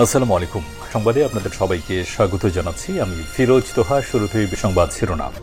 আসসালামু আলাইকুম। সংবাদে আপনাদের সবাইকে স্বাগত জানাচ্ছি। আমি ফিরোজ তোহা। শুরুতেই সংবাদ শিরোনাম।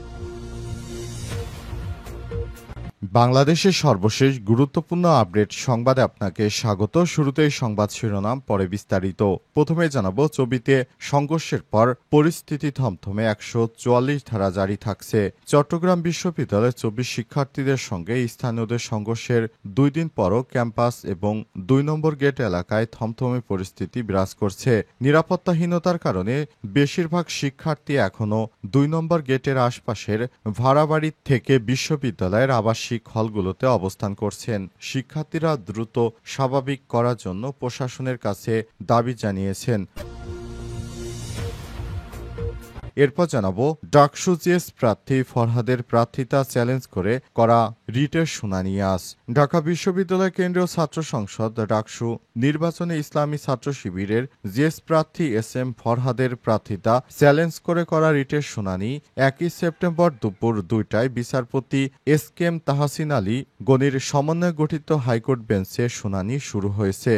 বাংলাদেশের সর্বশেষ গুরুত্বপূর্ণ আপডেট সংবাদে আপনাকে স্বাগত। শুরুতেই সংবাদ শিরোনাম, পরে বিস্তারিত। প্রথমে জানাবো, চবিতে সংঘর্ষের পর পরিস্থিতি থমথমে, ১৪৪ ধারা জারি থাকছে। চট্টগ্রাম বিশ্ববিদ্যালয়ের ২৪ শিক্ষার্থীদের সঙ্গে স্থানীয়দের সংঘর্ষের ২ দিন পরও ক্যাম্পাস এবং ২ নম্বর গেট এলাকায় থমথমে পরিস্থিতি বিরাজ করছে। নিরাপত্তাহীনতার কারণে বেশিরভাগ শিক্ষার্থী এখনও ২ নম্বর গেটের আশপাশের ভাড়াবাড়ি থেকে বিশ্ববিদ্যালয়ের আবাসিক হলগুলোতে অবস্থান করছেন। শিক্ষার্থীরা দ্রুত স্বাভাবিক করার জন্য প্রশাসনের কাছে দাবি জানিয়েছেন। এরপর জানাবো, ডাকসু জিএস প্রার্থী ফরহাদের প্রার্থিতা চ্যালেঞ্জ করে করা রিটের শুনানি আজ। ঢাকা বিশ্ববিদ্যালয় কেন্দ্রীয় ছাত্র সংসদ ডাকসু নির্বাচনে ইসলামী ছাত্র শিবিরের জিএস প্রার্থী এস.এম. ফরহাদের প্রার্থিতা চ্যালেঞ্জ করে করা রিটের শুনানি ১ সেপ্টেম্বর দুপুর ২টায় বিচারপতি এস.কে.এম. তাহসিন আলী গনির সমন্বয়ে গঠিত হাইকোর্ট বেঞ্চে শুনানি শুরু হয়েছে।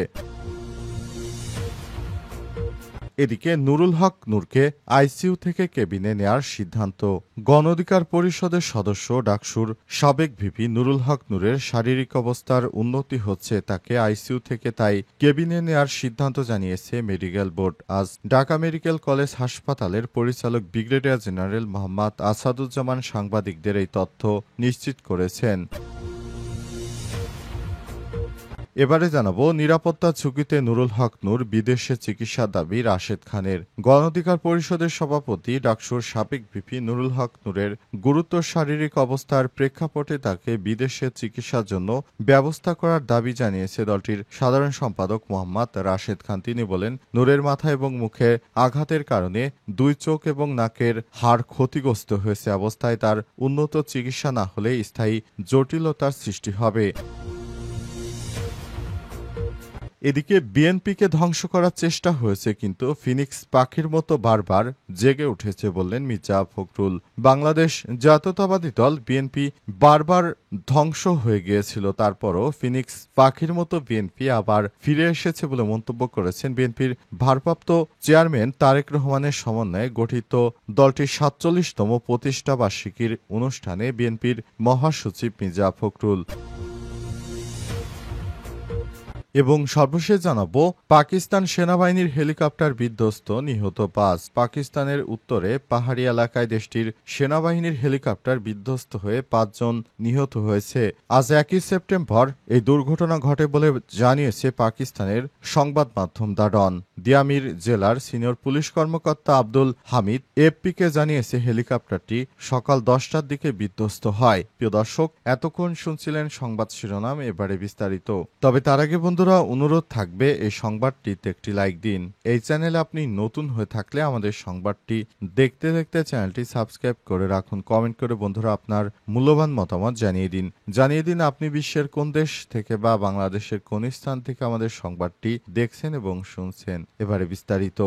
এদিকে নুরুল হক নূরকে আইসিইউ থেকে কেবিনে নেয়ার সিদ্ধান্ত। গণ অধিকার পরিষদের সদস্য ডাকসুর সাবেক ভিপি নুরুল হক নূরের শারীরিক অবস্থার উন্নতি হচ্ছে, তাকে আইসিইউ থেকে তাই কেবিনে নেয়ার সিদ্ধান্ত জানিয়েছে মেডিকেল বোর্ড। আজ ঢাকা মেডিকেল কলেজ হাসপাতালের পরিচালক ব্রিগেডিয়ার জেনারেল মোহাম্মদ আসাদুজ্জামান সাংবাদিকদের এই তথ্য নিশ্চিত করেছেন। এবারে জানাবো, নিরাপত্তা ঝুঁকিতে নুরুল হক নূর, বিদেশে চিকিৎসা দাবি রাশেদ খানের। গণ অধিকার পরিষদের সভাপতি ডাকসুর সাবেক ভিপি নুরুল হক নূরের গুরুতর শারীরিক অবস্থার প্রেক্ষাপটে তাকে বিদেশে চিকিৎসার জন্য ব্যবস্থা করার দাবি জানিয়েছে দলটির সাধারণ সম্পাদক মোহাম্মদ রাশেদ খান। তিনি বলেন, নূরের মাথা এবং মুখে আঘাতের কারণে ২ চোখ এবং নাকের হাড় ক্ষতিগ্রস্ত হয়েছে। অবস্থায় তার উন্নত চিকিৎসা না হলে স্থায়ী জটিলতার সৃষ্টি হবে। এদিকে বিএনপিকে ধ্বংস করার চেষ্টা হয়েছে, কিন্তু ফিনিক্স পাখির মতো বারবার জেগে উঠেছে বললেন মির্জা ফখরুল। বাংলাদেশ জাতীয়তাবাদী দল বিএনপি বারবার ধ্বংস হয়ে গিয়েছিল, তারপরও ফিনিক্স পাখির মতো বিএনপি আবার ফিরে এসেছে বলে মন্তব্য করেছেন বিএনপির ভারপ্রাপ্ত চেয়ারম্যান তারেক রহমানের সমন্বয়ে গঠিত দলটির ৪৭তম প্রতিষ্ঠা বার্ষিকীর অনুষ্ঠানে বিএনপির মহাসচিব মির্জা ফখরুল। এবং সর্বশেষ জানাবো, পাকিস্তান সেনাবাহিনীর হেলিকপ্টার বিধ্বস্ত, নিহত ৫। পাকিস্তানের উত্তরে পাহাড়ি এলাকায় দেশটির সেনাবাহিনীর হেলিকপ্টার বিধ্বস্ত হয়ে ৫ জন নিহত হয়েছে। আজ ১ সেপ্টেম্বর এই দুর্ঘটনা ঘটে বলে জানিয়েছে পাকিস্তানের সংবাদ মাধ্যম দ্য ডন। দিয়ামির জেলার সিনিয়র পুলিশ কর্মকর্তা আব্দুল হামিদ এফপিকে জানিয়েছে, হেলিকপ্টারটি সকাল ১০টার দিকে বিধ্বস্ত হয়। প্রিয় দর্শক, এতক্ষণ শুনছিলেন সংবাদ শিরোনাম, এবারে বিস্তারিত। তবে তার আগে বন্ধুরা, অনুরোধ থাকবে এই সংবাদটিতে একটি লাইক দিন। এই চ্যানেলে আপনি নতুন হয়ে থাকলে আমাদের সংবাদটি দেখতে দেখতে চ্যানেলটি সাবস্ক্রাইব করে রাখুন। কমেন্ট করে বন্ধুরা আপনার মূল্যবান মতামত জানিয়ে দিন আপনি বিশ্বের কোন দেশ থেকে বা বাংলাদেশের কোন স্থান থেকে আমাদের সংবাদটি দেখছেন এবং শুনছেন। এবারে বিস্তারিত।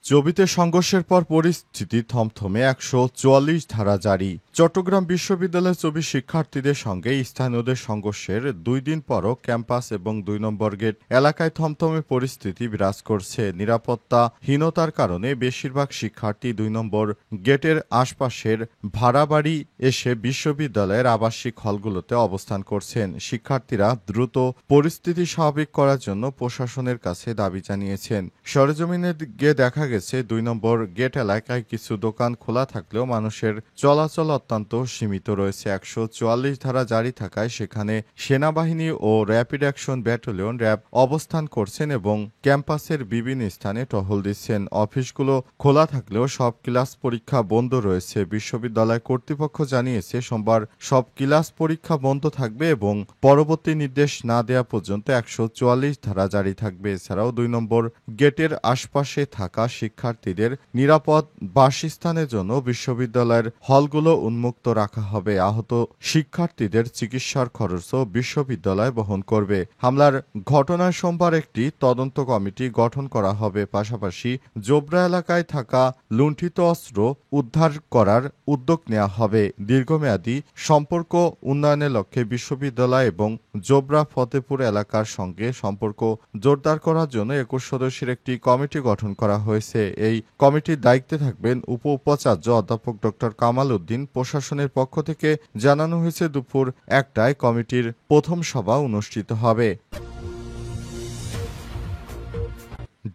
চবিতে সংঘর্ষের পর পরিস্থিতি থমথমে, ১৪৪ ধারা জারি। চট্টগ্রাম বিশ্ববিদ্যালয়ের ২৪ শিক্ষার্থীদের সঙ্গে স্থানীয়দের সংঘর্ষের ২ দিন পরও ক্যাম্পাস এবং ২ নম্বর গেট এলাকায় থমথমে পরিস্থিতি বিরাজ করছে। নিরাপত্তাহীনতার কারণে বেশিরভাগ শিক্ষার্থী ২ নম্বর গেটের আশপাশের ভাড়াবাড়ি এসে বিশ্ববিদ্যালয়ের আবাসিক হলগুলোতে অবস্থান করছেন। শিক্ষার্থীরা দ্রুত পরিস্থিতি স্বাভাবিক করার জন্য প্রশাসনের কাছে দাবি জানিয়েছেন। সরেজমিনে গিয়ে দেখা গেছে, ২ নম্বর গেট এলাকায় কিছু দোকান খোলা থাকলেও মানুষের চলাচল অত্যন্ত সীমিত রয়েছে। ১৪৪ ধারা জারি থাকায় সেখানে সেনাবাহিনী ও র্যাপিড অ্যাকশন ব্যাটালিয়ন র্যাব অবস্থান করছেন এবং ক্যাম্পাসের বিভিন্ন স্থানে টহল দিচ্ছেন। অফিসগুলো খোলা থাকলেও সব ক্লাস পরীক্ষা বন্ধ রয়েছে। বিশ্ববিদ্যালয় কর্তৃপক্ষ জানিয়েছে, সোমবার সব ক্লাস পরীক্ষা বন্ধ থাকবে এবং পরবর্তী নির্দেশ না দেওয়া পর্যন্ত ১৪৪ ধারা জারি থাকবে। এছাড়াও ২ নম্বর গেটের আশপাশে থাকা শিক্ষার্থীদের নিরাপদ বাসস্থানের জন্য বিশ্ববিদ্যালয়ের হলগুলো উন্মুক্ত উন্মুক্ত রাখা হবে। আহত শিক্ষার্থীদের চিকিৎসার খরচও বিশ্ববিদ্যালয় বহন করবে। হামলার ঘটনায় সোমবার একটি তদন্ত কমিটি গঠন করা হবে। পাশাপাশি জোবরা এলাকায় থাকা লুণ্ঠিত অস্ত্র উদ্ধার করার উদ্যোগ নেওয়া হবে। দীর্ঘমেয়াদী সম্পর্ক উন্নয়নের লক্ষ্যে বিশ্ববিদ্যালয় এবং জোবরা ফতেপুর এলাকার সঙ্গে সম্পর্ক জোরদার করার জন্য ২১ সদস্যের একটি কমিটি গঠন করা হয়েছে। এই কমিটির দায়িত্বে থাকবেন উপাচার্য অধ্যাপক ডক্টর কামাল উদ্দিন। প্রশাসনের পক্ষ থেকে জানানো হয়েছে দুপুর ১টায় কমিটির প্রথম সভা অনুষ্ঠিত হবে।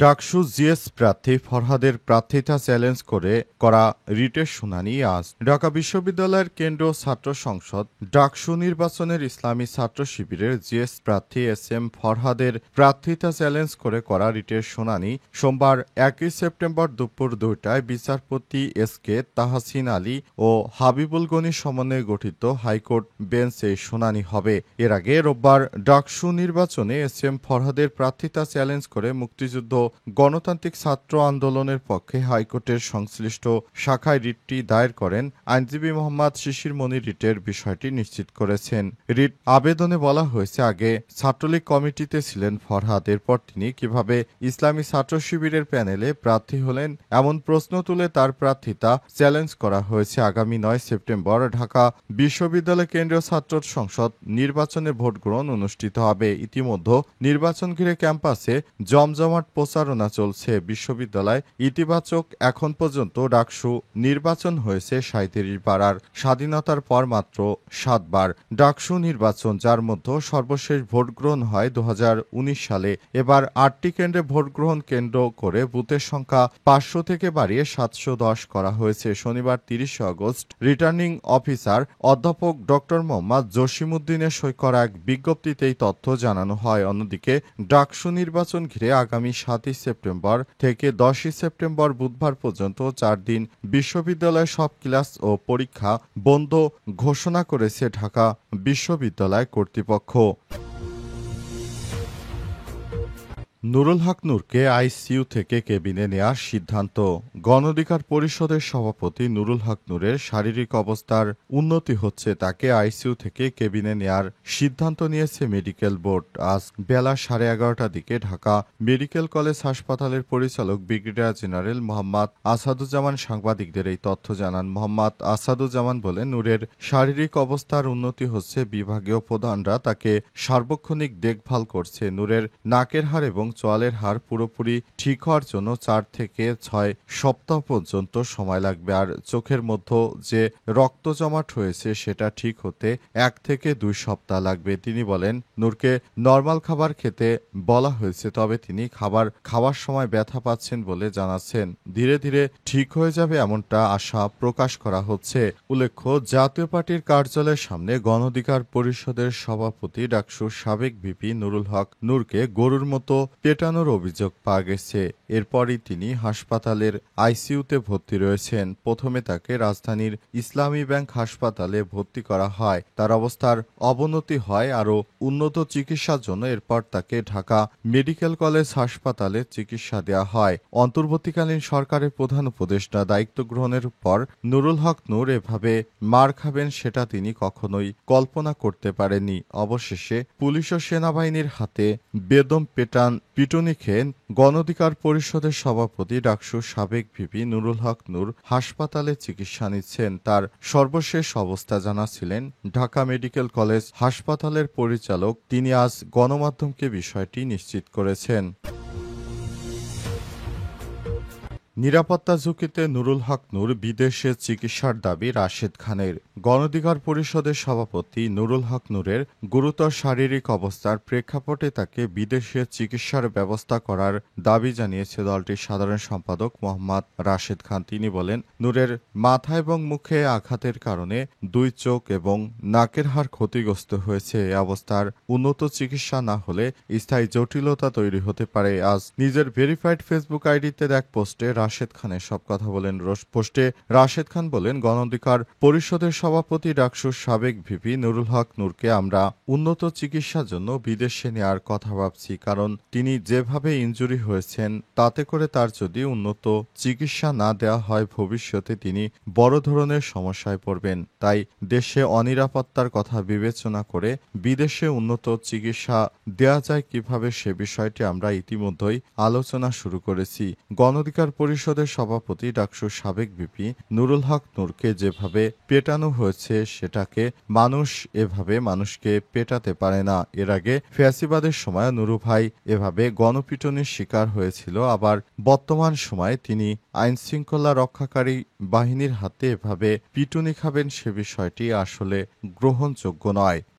ডাকসু জিএস প্রার্থী ফরহাদের প্রার্থিতা চ্যালেঞ্জ করে করা রিটের শুনানি আজ। ঢাকা বিশ্ববিদ্যালয়ের কেন্দ্রীয় ছাত্র সংসদ ডাকসু নির্বাচনের ইসলামী ছাত্র শিবিরের জিএস প্রার্থী এস.এম. ফরহাদের প্রার্থিতা চ্যালেঞ্জ করে করা রিটের শুনানি সোমবার ১ সেপ্টেম্বর দুপুর ২টায় বিচারপতি এস.কে. তাহসিন আলী ও হাবিবুল গনির সমন্বয়ে গঠিত হাইকোর্ট বেঞ্চে শুনানি হবে। এর আগে রোববার ডাকসু নির্বাচনে এস.এম. ফরহাদের প্রার্থিতা চ্যালেঞ্জ করে মুক্তিযুদ্ধ গণতান্ত্রিক ছাত্র আন্দোলনের পক্ষে হাইকোর্টের সংশ্লিষ্ট শাখায় রিটটি দায়ের করেন আইনজীবী মোহাম্মদ শিশির মনি। রিটের বিষয়টি নিশ্চিত করেছেন। রিট আবেদনে বলা হয়েছে, আগে ছাত্রলীগ কমিটিতে ছিলেন ফরহাদ, এরপর তিনি কিভাবে ইসলামী ছাত্র শিবিরের প্যানেলে প্রার্থী হলেন এমন প্রশ্ন তুলে তার প্রার্থিতা চ্যালেঞ্জ করা হয়েছে। আগামী ৯ সেপ্টেম্বর ঢাকা বিশ্ববিদ্যালয় কেন্দ্রীয় ছাত্র সংসদ নির্বাচনে ভোট গ্রহণ অনুষ্ঠিত হবে। ইতিমধ্যে নির্বাচন ঘিরে ক্যাম্পাসে জমজমাট প্রচারণা চলছে। বিশ্ববিদ্যালয় ইতিবাচক। এখন পর্যন্ত ডাকসু নির্বাচন হয়েছে ৩৭ বার, আর স্বাধীনতার পর মাত্র ৭ বার ডাকসু নির্বাচন, যার মধ্যে সর্বশেষ ভোট গ্রহণ হয় ২০১৯ সালে। এবার ৮টি কেন্দ্রে ভোট গ্রহণ কেন্দ্র করে বুথের সংখ্যা ৫০০ থেকে বাড়িয়ে ৭১০ করা হয়েছে। শনিবার ৩০ আগস্ট রিটার্নিং অফিসার অধ্যাপক ডক্টর মোহাম্মদ জসিমউদ্দিনের সই করা এক বিজ্ঞপ্তিতে এই তথ্য জানানো হয়। অন্যদিকে ডাকসু নির্বাচন ঘিরে আগামী ৭ই সেপ্টেম্বর থেকে ১০ই সেপ্টেম্বর বুধবার পর্যন্ত ৪ দিন বিশ্ববিদ্যালয়ের সব ক্লাস ও পরীক্ষা বন্ধ ঘোষণা করেছে ঢাকা বিশ্ববিদ্যালয় কর্তৃপক্ষ। নুরুল হক নূরকে আইসিইউ থেকে কেবিনে নেওয়ার সিদ্ধান্ত। গণ অধিকার পরিষদের সভাপতি নুরুল হক নূরের শারীরিক অবস্থার উন্নতি হচ্ছে, তাকে আইসিইউ থেকে কেবিনে নেওয়ার সিদ্ধান্ত নিয়েছে মেডিকেল বোর্ড। আজ বেলা 11:30টার দিকে ঢাকা মেডিকেল কলেজ হাসপাতালের পরিচালক ব্রিগেডিয়ার জেনারেল মোহাম্মদ আসাদুজ্জামান সাংবাদিকদের এই তথ্য জানান। মোহাম্মদ আসাদুজ্জামান বলেন, নূরের শারীরিক অবস্থার উন্নতি হচ্ছে, বিভাগীয় প্রধানরা তাকে সার্বক্ষণিক দেখভাল করছে। নূরের নাকের হাড় এবং চোয়ালের হাড় পুরোপুরি ঠিক হওয়ার জন্য ৪ থেকে ৬ সপ্তাহ পর্যন্ত সময় লাগবে, আর চোখের মধ্যে যে রক্ত জমাট হয়েছে সেটা ঠিক হতে ১ থেকে ২ সপ্তাহ লাগবে। তিনি বলেন, নূরকে নরমাল খাবার খেতে বলা হয়েছে, তবে তিনি খাবার খাওয়ার সময় ব্যথা পাচ্ছেন বলে জানাচ্ছেন। ধীরে ধীরে ঠিক হয়ে যাবে এমনটা আশা প্রকাশ করা হচ্ছে। উল্লেখ্য, জাতীয় পার্টির কার্যালয়ের সামনে গণ অধিকার পরিষদের সভাপতি ডাকসুর সাবেক ভিপি নুরুল হক নূরকে গরুর মতো পেটানোর অভিযোগ পাওয়া গেছে। এরপরই তিনি হাসপাতালের আইসিইউতে ভর্তি রয়েছেন। প্রথমে তাকে রাজধানীর ইসলামী ব্যাংক হাসপাতালে ভর্তি করা হয়। তার অবস্থার অবনতি হয় আরও উন্নত চিকিৎসার জন্য। এরপর তাকে ঢাকা মেডিকেল কলেজ হাসপাতালে চিকিৎসা দেওয়া হয়। অন্তর্বর্তীকালীন সরকারের প্রধান উপদেষ্টা দায়িত্ব গ্রহণের পর নুরুল হক নূর এভাবে মার খাবেন সেটা তিনি কখনোই কল্পনা করতে পারেননি। অবশেষে পুলিশ ও সেনাবাহিনীর হাতে বেদম পিটুনি খেয়ে গণ অধিকার পরিষদের সভাপতি ডাকসুর সাবেক ভিপি নুরুল হক নূর হাসপাতালে চিকিৎসা নিচ্ছেন। তার সর্বশেষ অবস্থা জানাছিলেন ঢাকা মেডিকেল কলেজ হাসপাতালের পরিচালক। তিনি আজ গণমাধ্যমকে বিষয়টি নিশ্চিত করেছেন। নিরাপত্তা ঝুঁকিতে নুরুল হক নূর বিদেশে চিকিৎসার দাবি রাশেদ খানের। গণ অধিকার পরিষদের সভাপতি নুরুল হক নূরের গুরুতর শারীরিক অবস্থার প্রেক্ষাপটে তাকে বিদেশে চিকিৎসার ব্যবস্থা করার দাবি জানিয়েছে দলটির সাধারণ সম্পাদক মোহাম্মদ রাশেদ খান। তিনি বলেন, নূরের মাথা এবং মুখে আঘাতের কারণে ২ চোখ এবং নাকের হাড় ক্ষতিগ্রস্ত হয়েছে। এ অবস্থার উন্নত চিকিৎসা না হলে স্থায়ী জটিলতা তৈরি হতে পারে। আজ নিজের ভেরিফাইড ফেসবুক আইডিতে এক পোস্টে রাশেদ খান এসব কথা বলেন। পোস্টে রাশেদ খান বলেন, গণ অধিকার পরিষদের সভাপতি ডাকসুর সাবেক ভিপি নুরুল হক নূরকে আমরা উন্নত চিকিৎসার জন্য বিদেশে নেয়ার কথা ভাবছি, কারণ তিনি যেভাবে ইনজুরি হয়েছেন তাতে করে তার যদি উন্নত চিকিৎসা না দেওয়া হয় ভবিষ্যতে তিনি বড় ধরনের সমস্যায় পড়বেন। তাই দেশে অনিরাপত্তার কথা বিবেচনা করে বিদেশে উন্নত চিকিৎসা দেয়া যায় কিভাবে সে বিষয়টি আমরা ইতিমধ্যেই আলোচনা শুরু করেছি। গণ অধিকার পরিষদের সভাপতি ডাকসুর সাবেক ভিপি নুরুল হক নূরকে যেভাবে পেটানো হয়েছে সেটাকে মানুষ এভাবে মানুষকে পেটাতে পারে না। এর আগে ফ্যাসিবাদের সময় নুরু ভাই এভাবে গণপিটুনির শিকার হয়েছিল, আবার বর্তমান সময়ে তিনি আইনশৃঙ্খলা রক্ষাকারী বাহিনীর হাতে এভাবে পিটুনি খাবেন সে বিষয়টি আসলে গ্রহণযোগ্য নয়।